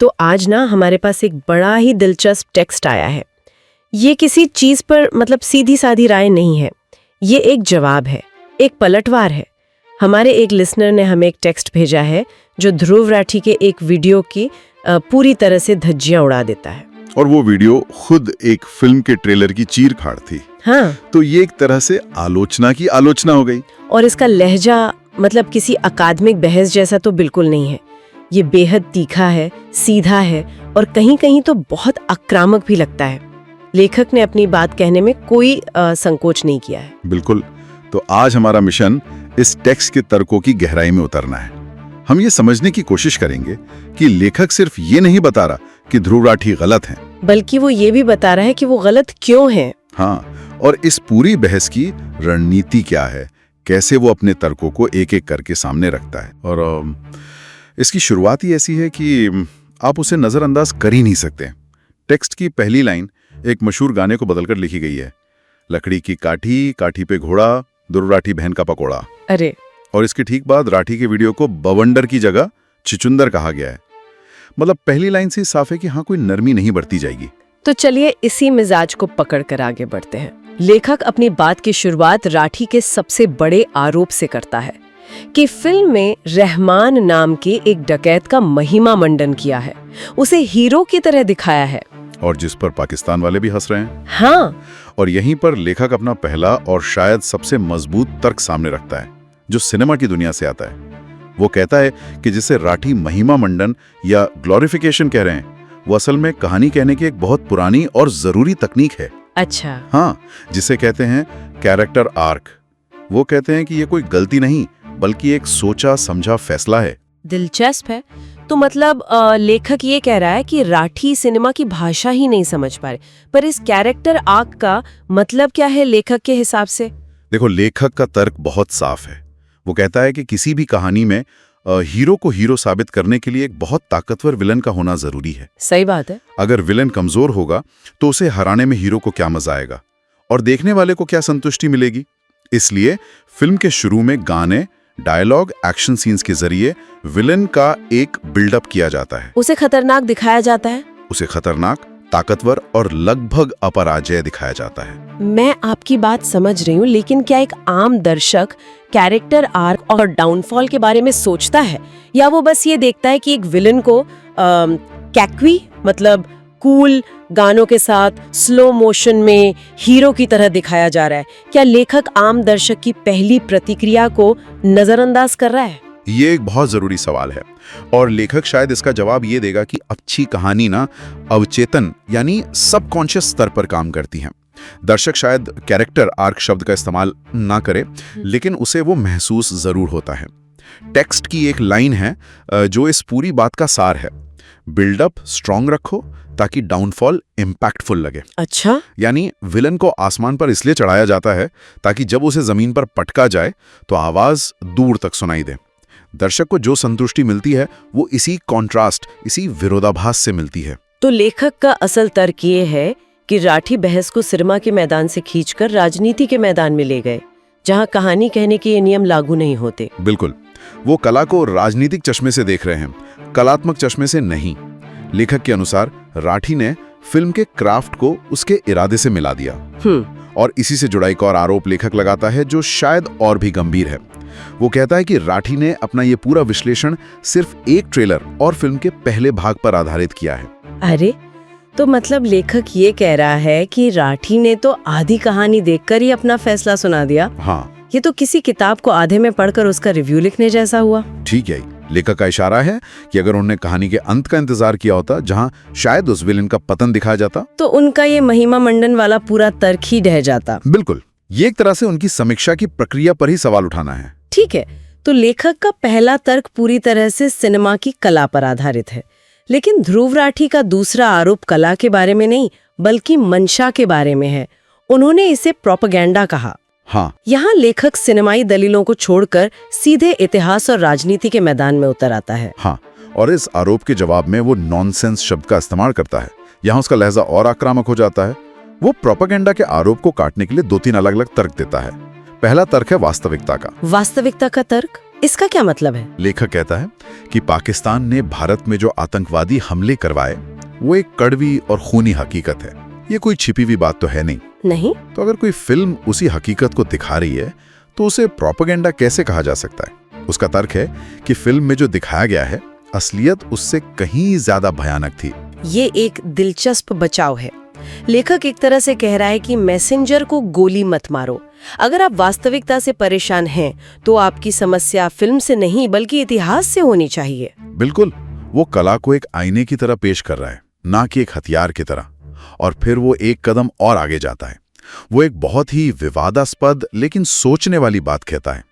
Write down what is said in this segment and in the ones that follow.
तो आज ना हमारे पास एक बड़ा ही दिलचस्प टेक्स्ट आया है। ये किसी चीज पर मतलब सीधी साधी राय नहीं है, ये एक जवाब है, एक पलटवार है। हमारे एक लिसनर ने हमें एक टेक्स्ट भेजा है जो ध्रुव राठी के एक वीडियो की पूरी तरह से धज्जियां उड़ा देता है। और वो वीडियो खुद एक फिल्म के ट्रेलर की चीर-फाड़ थी। हाँ, तो ये एक तरह से आलोचना की आलोचना हो गई। और इसका लहजा मतलब किसी अकादमिक बहस जैसा तो बिल्कुल नहीं है। ये बेहद तीखा है, सीधा है और कहीं कहीं तो बहुत आक्रामक भी लगता है। लेखक ने अपनी बात कहने में कोई संकोच नहीं किया है। बिल्कुल। तो आज हमारा मिशन इस टेक्स्ट के तर्कों की गहराई में उतरना है। हम ये समझने की कोशिश करेंगे कि लेखक सिर्फ ये नहीं बता रहा कि ध्रुव राठी गलत हैं, बल्कि वो ये भी बता रहा है कि वो गलत क्यों हैं। हाँ, और इस पूरी बहस की रणनीति क्या है, कैसे वो अपने तर्कों को एक एक करके सामने रखता है। और इसकी शुरुआत ही ऐसी है कि आप उसे नजरअंदाज कर ही नहीं सकते। टेक्स्ट की पहली लाइन एक मशहूर गाने को बदलकर लिखी गई है, लकड़ी की काठी, काठी पे घोड़ा, ध्रुव राठी बहन का पकोड़ा। अरे, और इसके ठीक बाद राठी के वीडियो को बवंडर की जगह चिचुंदर कहा गया है। मतलब पहली लाइन से साफ है कि हाँ, कोई नरमी नहीं बरती जाएगी। तो चलिए इसी मिजाज को पकड़कर आगे बढ़ते हैं। लेखक अपनी बात की शुरुआत राठी के सबसे बड़े आरोप से करता है कि फिल्म में रहमान नाम के एक डकैत का महिमा मंडन किया है, उसे हीरो की तरह दिखाया है। और जिस पर पाकिस्तान वाले भी हंस रहे हैं। हाँ, और यहीं पर लेखक अपना पहला और शायद सबसे मजबूत तर्क सामने रखता है, जो सिनेमा की दुनिया से आता है। वो कहता है कि जिसे राठी महिमा मंडन या ग्लोरिफिकेशन कह रहे हैं, वो असल में कहानी कहने की एक बहुत पुरानी और जरूरी तकनीक है। अच्छा। हाँ, जिसे कहते हैं कैरेक्टर आर्क। वो कहते हैं कि ये कोई गलती नहीं, बल्कि एक सोचा समझा फैसला है। दिलचस्प है। तो मतलब लेखक ये कह रहा है कि राठी सिनेमा की भाषा ही नहीं समझ पा रहे, पर इस कैरेक्टर आर्क का मतलब क्या है लेखक के हिसाब से? देखो, लेखक का तर्क बहुत साफ है। वो कहता है कि किसी भी कहानी में हीरो को हीरो साबित करने के लिए एक बहुत ताकतवर विलन का होना जरूरी है। सही बात है। अगर विलन कमजोर होगा तो उसे हराने में हीरो को क्या मजा आएगा और देखने वाले को क्या संतुष्टि मिलेगी। इसलिए फिल्म के शुरू में गाने, डायलॉग, एक्शन सीन्स के जरिए विलन का एक बिल्डअप किया जाता है। उसे खतरनाक दिखाया जाता है। उसे खतरनाक, ताकतवर और लगभग अपराजय दिखाया जाता है। मैं आपकी बात समझ रही हूँ, लेकिन क्या एक आम दर्शक कैरेक्टर आर्क और डाउनफॉल के बारे में सोचता है, या वो बस ये देखता है कि एक विलन को कैक्वी मतलब कूल गानों के साथ स्लो मोशन में हीरो की तरह दिखाया जा रहा है? क्या लेखक आम दर्शक की पहली प्रतिक्रिया को नजरअंदाज कर रहा है? ये एक बहुत जरूरी सवाल है और लेखक शायद इसका जवाब ये देगा कि अच्छी कहानी ना अवचेतन यानी सबकॉन्शियस स्तर पर काम करती है। दर्शक शायद कैरेक्टर आर्क शब्द का इस्तेमाल ना करे, लेकिन उसे वो महसूस जरूर होता है। टेक्स्ट की एक लाइन है जो इस पूरी बात का सार है, बिल्डअप स्ट्रॉन्ग रखो ताकि डाउनफॉल इम्पैक्टफुल लगे। अच्छा, यानी विलन को आसमान पर इसलिए चढ़ाया जाता है ताकि जब उसे जमीन पर पटका जाए तो आवाज दूर तक सुनाई दे। दर्शक को जो संतुष्टि मिलती है वो इसी कॉन्ट्रास्ट, इसी विरोधाभास से मिलती है। तो लेखक का असल तर्क ये है कि राठी बहस को सिनेमा के मैदान से खींचकर राजनीति के मैदान में ले गए, जहां कहानी कहने के ये नियम लागू नहीं होते। बिल्कुल, वो कला को राजनीतिक चश्मे से देख रहे हैं, कलात्मक चश्मे से नहीं। लेखक के अनुसार राठी ने फिल्म के क्राफ्ट को उसके इरादे से मिला दिया। और इसी से जुड़ा एक और आरोप लेखक लगाता है जो शायद और भी गंभीर है। वो कहता है कि राठी ने अपना ये पूरा विश्लेषण सिर्फ एक ट्रेलर और फिल्म के पहले भाग पर आधारित किया है। अरे, तो मतलब लेखक ये कह रहा है कि राठी ने तो आधी कहानी देखकर ही अपना फैसला सुना दिया। हाँ, ये तो किसी किताब को आधे में पढ़कर उसका रिव्यू लिखने जैसा हुआ। ठीक है, लेखक का इशारा है कि अगर उन्होंने कहानी के अंत का इंतजार किया होता, जहां शायद उस विलेन का पतन दिखाया जाता, तो उनका ये महिमा मंडन वाला पूरा तर्क ही ढह जाता। बिल्कुल, ये एक तरह से उनकी समीक्षा की प्रक्रिया पर ही सवाल उठाना है। ठीक है, तो लेखक का पहला तर्क पूरी तरह से सिनेमा की कला पर आधारित है, लेकिन ध्रुव राठी का दूसरा आरोप कला के बारे में नहीं बल्कि मंशा के बारे में है। उन्होंने इसे प्रोपेगेंडा कहा। हाँ, यहाँ लेखक सिनेमाई दलीलों को छोड़कर सीधे इतिहास और राजनीति के मैदान में उतर आता है। हाँ, और इस आरोप के जवाब में वो नॉनसेंस शब्द का इस्तेमाल करता है। यहाँ उसका लहजा और आक्रामक हो जाता है। वो प्रोपेगेंडा के आरोप को काटने के लिए 2-3 अलग अलग तर्क देता है। पहला तर्क है वास्तविकता का। वास्तविकता का तर्क? इसका क्या मतलब है? लेखक कहता है कि पाकिस्तान ने भारत में जो आतंकवादी हमले करवाए वो एक कड़वी और खूनी हकीकत है। ये कोई छिपी हुई बात तो है नहीं। तो अगर कोई फिल्म उसी हकीकत को दिखा रही है तो उसे प्रोपेगेंडा कैसे कहा जा सकता है? उसका तर्क है कि फिल्म में जो दिखाया गया है असलियत उससे कहीं ज्यादा भयानक थी। ये एक दिलचस्प बचाव है। लेखक एक तरह से कह रहा है कि मैसेंजर को गोली मत मारो। अगर आप वास्तविकता से परेशान हैं तो आपकी समस्या फिल्म से नहीं बल्कि इतिहास से होनी चाहिए। बिल्कुल, वो कला को एक आईने की तरह पेश कर रहा है, ना कि एक हथियार की तरह। और फिर वो एक कदम और आगे जाता है। वो एक बहुत ही विवादास्पद लेकिन सोचने वाली बात कहता है।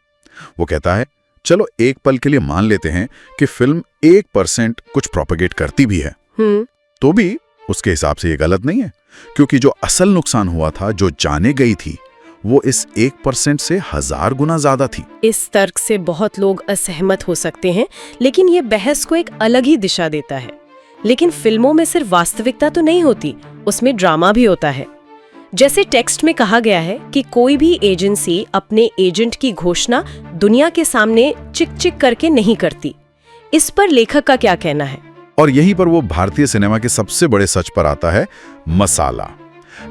वो कहता है, चलो एक पल के लिए मान लेते हैं कि फिल्म 1% कुछ प्रोपेगेट करती भी है, तो भी उसके हिसाब से ये गलत नहीं है, क्योंकि जो असल नुकसान हुआ था, जो जाने गई थी, वो इस 1% से 1000 गुना ज्यादा थी। इस तर्क से बहुत लोग असहमत हो सकते हैं, लेकिन ये बहस को एक अलग ही दिशा देता है। लेकिन फिल्मों में सिर्फ वास्तविकता तो नहीं होती, उसमें ड्रामा भी होता है। जैसे टेक्स्ट में कहा गया है कि कोई भी एजेंसी अपने एजेंट की घोषणा दुनिया के सामने चिक चिक करके नहीं करती। इस पर लेखक का क्या कहना है? और यहीं पर वो भारतीय सिनेमा के सबसे बड़े सच पर आता है, मसाला।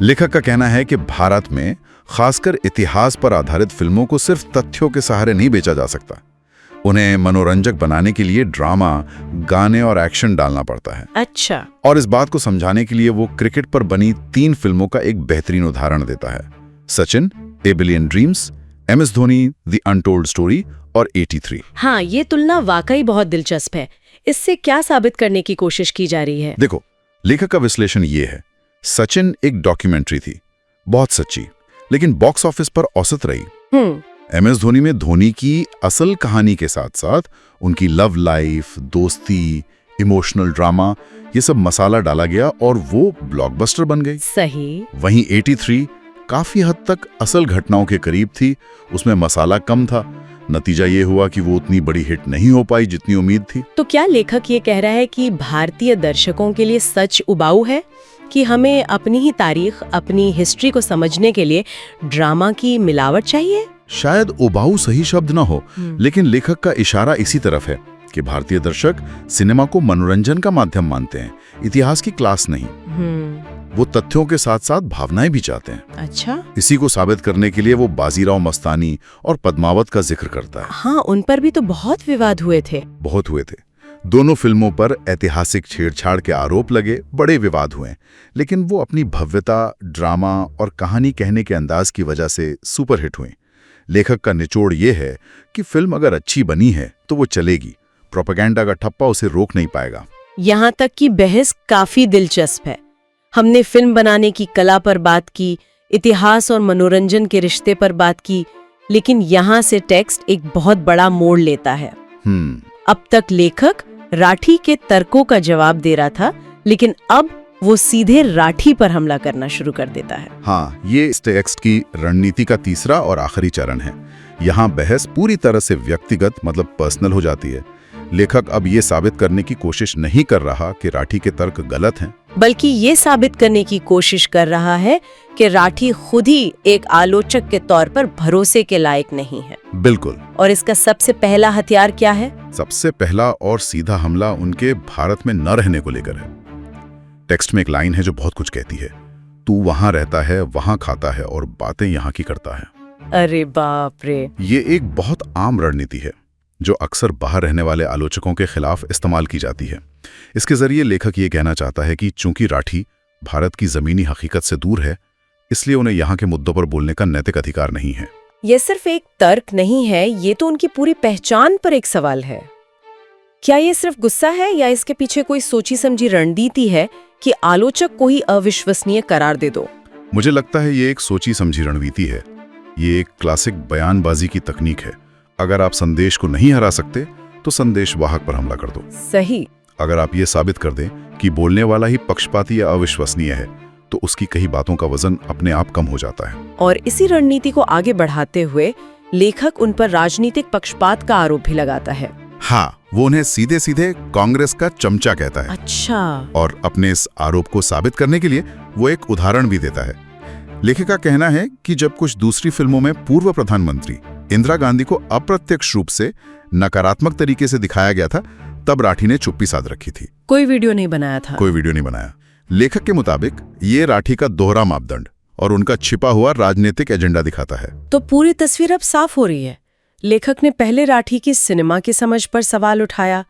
लेखक का कहना है कि भारत में खासकर इतिहास पर आधारित फिल्मों को सिर्फ तथ्यों के सहारे नहीं बेचा जा सकता। उन्हें मनोरंजक बनाने के लिए ड्रामा, गाने और एक्शन डालना पड़ता है। अच्छा। और इस बात को समझाने के लिए वो क्रिकेट पर बनी 3 फिल्मों का एक बेहतरीन उदाहरण देता है, सचिन, ए billion dreams, MS Dhoni, the untold story और 83। हाँ, ये तुलना वाकई बहुत दिलचस्प है। इससे क्या साबित करने की कोशिश की जा रही है? देखो, लेखक का विश्लेषण ये है, सचिन एक डॉक्यूमेंट्री थी, बहुत सच्ची, लेकिन बॉक्स ऑफिस पर औसत रही। MS धोनी में धोनी की असल कहानी के साथ साथ उनकी लव लाइफ, दोस्ती, इमोशनल ड्रामा, ये सब मसाला डाला गया और वो ब्लॉकबस्टर बन गई। सही। वहीं 83 काफी हद तक असल घटनाओं के करीब थी, उसमें मसाला कम था। नतीजा ये हुआ कि वो उतनी बड़ी हिट नहीं हो पाई जितनी उम्मीद थी। तो क्या लेखक ये कह रहा है कि भारतीय दर्शकों के लिए सच उबाऊ है, कि हमें अपनी ही तारीख, अपनी हिस्ट्री को समझने के लिए ड्रामा की मिलावट चाहिए? शायद उबाऊ सही शब्द ना हो, लेकिन लेखक का इशारा इसी तरफ है कि भारतीय दर्शक सिनेमा को मनोरंजन का माध्यम मानते हैं, इतिहास की क्लास नहीं। वो तथ्यों के साथ साथ भावनाएं भी चाहते हैं। अच्छा। इसी को साबित करने के लिए वो बाजीराव मस्तानी और पद्मावत का जिक्र करता है। हाँ, उन पर भी तो बहुत विवाद हुए थे। बहुत हुए थे। दोनों फिल्मों पर ऐतिहासिक छेड़छाड़ के आरोप लगे, बड़े विवाद हुए, लेकिन वो अपनी भव्यता, ड्रामा और कहानी कहने के अंदाज की वजह से सुपरहिट हुए। लेखक का निचोड़ ये है कि फिल्म अगर अच्छी बनी है तो वो चलेगी, प्रोपेगेंडा का ठप्पा उसे रोक नहीं पाएगा। यहाँ तक कि बहस काफी दिलचस्प है। हमने फिल्म बनाने की कला पर बात की, इतिहास और मनोरंजन के रिश्ते पर बात की, लेकिन यहाँ से टेक्स्ट एक बहुत बड़ा मोड़ लेता है। अब तक लेखक राठी के तर्कों का जवाब दे रहा था, लेकिन अब वो सीधे राठी पर हमला करना शुरू कर देता है। हाँ, ये इस टेक्स्ट की रणनीति का तीसरा और आखिरी चरण है। यहाँ बहस पूरी तरह से व्यक्तिगत, मतलब पर्सनल हो जाती है। लेखक अब ये साबित करने की कोशिश नहीं कर रहा कि राठी के तर्क गलत हैं, बल्कि ये साबित करने की कोशिश कर रहा है कि राठी खुद ही एक आलोचक के तौर पर भरोसे के लायक नहीं है। बिल्कुल। और इसका सबसे पहला हथियार क्या है? सबसे पहला और सीधा हमला उनके भारत में न रहने को लेकर है। टेक्स्ट में एक लाइन है जो बहुत कुछ कहती है, तू वहां रहता है, वहां खाता है और बातें यहाँ की करता है। अरे बाप रे। ये एक बहुत आम रणनीति है जो अक्सर बाहर रहने वाले आलोचकों के खिलाफ इस्तेमाल की जाती है। इसके जरिए लेखक ये कहना चाहता है कि चूंकि राठी भारत की जमीनी हकीकत से दूर है, इसलिए उन्हें यहाँ के मुद्दों पर बोलने का नैतिक अधिकार नहीं है। ये सिर्फ एक तर्क नहीं है, ये तो उनकी पूरी पहचान पर एक सवाल है। क्या ये सिर्फ गुस्सा है या इसके पीछे कोई सोची समझी रणनीति है कि आलोचक को ही अविश्वसनीय करार दे दो? मुझे लगता है ये एक सोची समझी रणनीति है। ये एक क्लासिक बयानबाजी की तकनीक है। अगर आप संदेश को नहीं हरा सकते तो संदेश वाहक पर हमला कर दो। सही। अगर आप ये साबित कर दें कि बोलने वाला ही पक्षपाती या अविश्वसनीय है तो उसकी कई बातों का वजन अपने आप कम हो जाता है। और इसी रणनीति को आगे बढ़ाते हुए लेखक उन पर राजनीतिक पक्षपात का आरोप भी लगाता है। हाँ, वो उन्हें सीधे सीधे कांग्रेस का चमचा कहता है। अच्छा। और अपने इस आरोप को साबित करने के लिए वो एक उदाहरण भी देता है। लेखक का कहना है कि जब कुछ दूसरी फिल्मों में पूर्व प्रधानमंत्री इंदिरा गांधी को अप्रत्यक्ष रूप से नकारात्मक तरीके से दिखाया गया था, तब राठी ने चुप्पी साध रखी थी। कोई वीडियो नहीं बनाया था। कोई वीडियो नहीं बनाया। लेखक के मुताबिक ये राठी का दोहरा मापदंड और उनका छिपा हुआ राजनीतिक एजेंडा दिखाता है। तो पूरी तस्वीर अब साफ हो रही है। लेखक ने पहले राठी की सिनेमा की समझ पर सवाल उठाया,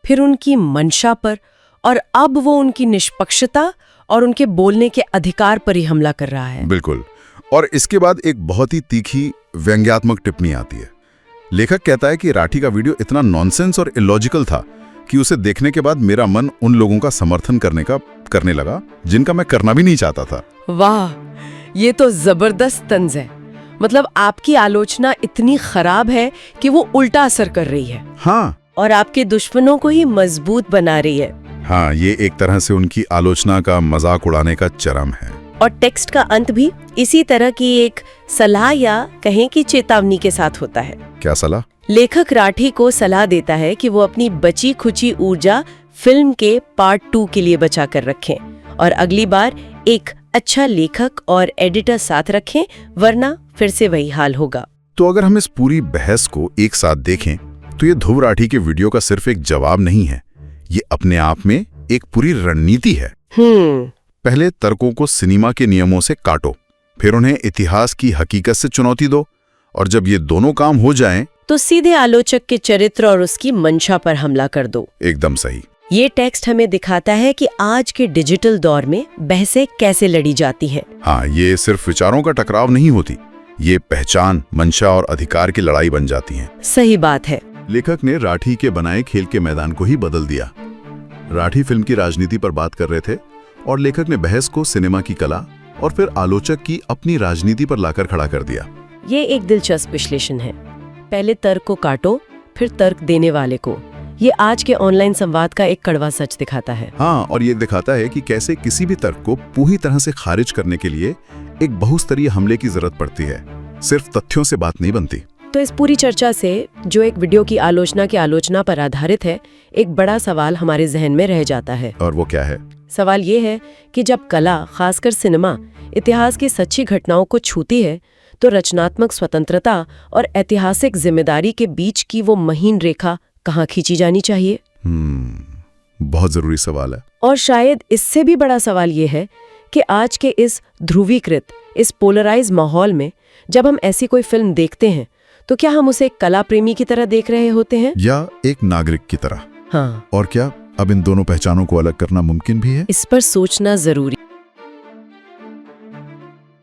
फिर उनकी मंशा पर, और अब वो उनकी निष्पक्षता और उनके बोलने के अधिकार पर ही हमला कर रहा है। बिल्कुल। और इसके बाद एक बहुत ही तीखी व्यंग्यात्मक टिप्पणी आती है। लेखक कहता है कि राठी का वीडियो इतना नॉनसेंस और इलॉजिकल था कि उसे देखने के बाद मेरा मन उन लोगों का समर्थन करने लगा जिनका मैं करना भी नहीं चाहता था। वाह, ये तो जबरदस्त तंज है। मतलब आपकी आलोचना इतनी खराब है कि वो उल्टा असर कर रही है। हाँ, और आपके दुश्मनों को ही मजबूत बना रही है। हाँ, ये एक तरह से उनकी आलोचना का मजाक उड़ाने का चरम है। और टेक्स्ट का अंत भी इसी तरह की एक सलाह या कहें कि चेतावनी के साथ होता है। क्या सलाह? लेखक राठी को सलाह देता है कि वो अपनी बची खुची ऊर्जा फिल्म के पार्ट 2 के लिए बचा कर रखें और अगली बार एक अच्छा लेखक और एडिटर साथ रखें, वरना फिर से वही हाल होगा। तो अगर हम इस पूरी बहस को एक साथ देखें तो ये ध्रुव राठी के वीडियो का सिर्फ एक जवाब नहीं है, ये अपने आप में एक पूरी रणनीति है। पहले तर्कों को सिनेमा के नियमों से काटो, फिर उन्हें इतिहास की हकीकत से चुनौती दो, और जब ये दोनों काम हो जाएं, तो सीधे आलोचक के चरित्र और उसकी मंशा पर हमला कर दो। एकदम सही। ये टेक्स्ट हमें दिखाता है कि आज के डिजिटल दौर में बहसें कैसे लड़ी जाती हैं। हाँ, ये सिर्फ विचारों का टकराव नहीं होती, ये पहचान, मंशा और अधिकार की लड़ाई बन जाती हैं। सही बात है। लेखक ने राठी के बनाए खेल के मैदान को ही बदल दिया। राठी फिल्म की राजनीति पर बात कर रहे थे और लेखक ने बहस को सिनेमा की कला और फिर आलोचक की अपनी राजनीति पर लाकर खड़ा कर दिया। ये एक दिलचस्प विश्लेषण है। पहले तर्क को काटो, फिर तर्क देने वाले को। ये आज के ऑनलाइन संवाद का एक कड़वा सच दिखाता है। हाँ, और ये दिखाता है कि कैसे किसी भी तर्क को पूरी तरह से खारिज करने के लिए एक बहुस्तरीय हमले की जरूरत पड़ती है। सिर्फ तथ्यों से बात नहीं बनती। तो इस पूरी चर्चा से, जो एक वीडियो की आलोचना पर आधारित है, एक बड़ा सवाल हमारे जहन में रह जाता है। और वो क्या है? सवाल ये है कि जब कला, खासकर सिनेमा, इतिहास की सच्ची घटनाओं को छूती है, तो रचनात्मक स्वतंत्रता और ऐतिहासिक जिम्मेदारी के बीच की वो महीन रेखा कहाँ खींची जानी चाहिए? बहुत जरूरी सवाल है। और शायद इससे भी बड़ा सवाल ये है कि आज के इस ध्रुवीकृत, इस पोलराइज माहौल में जब हम ऐसी कोई फिल्म देखते हैं, तो क्या हम उसे एक कला प्रेमी की तरह देख रहे होते हैं या एक नागरिक की तरह? हाँ। और क्या अब इन दोनों पहचानों को अलग करना मुमकिन भी है? इस पर सोचना जरूरी।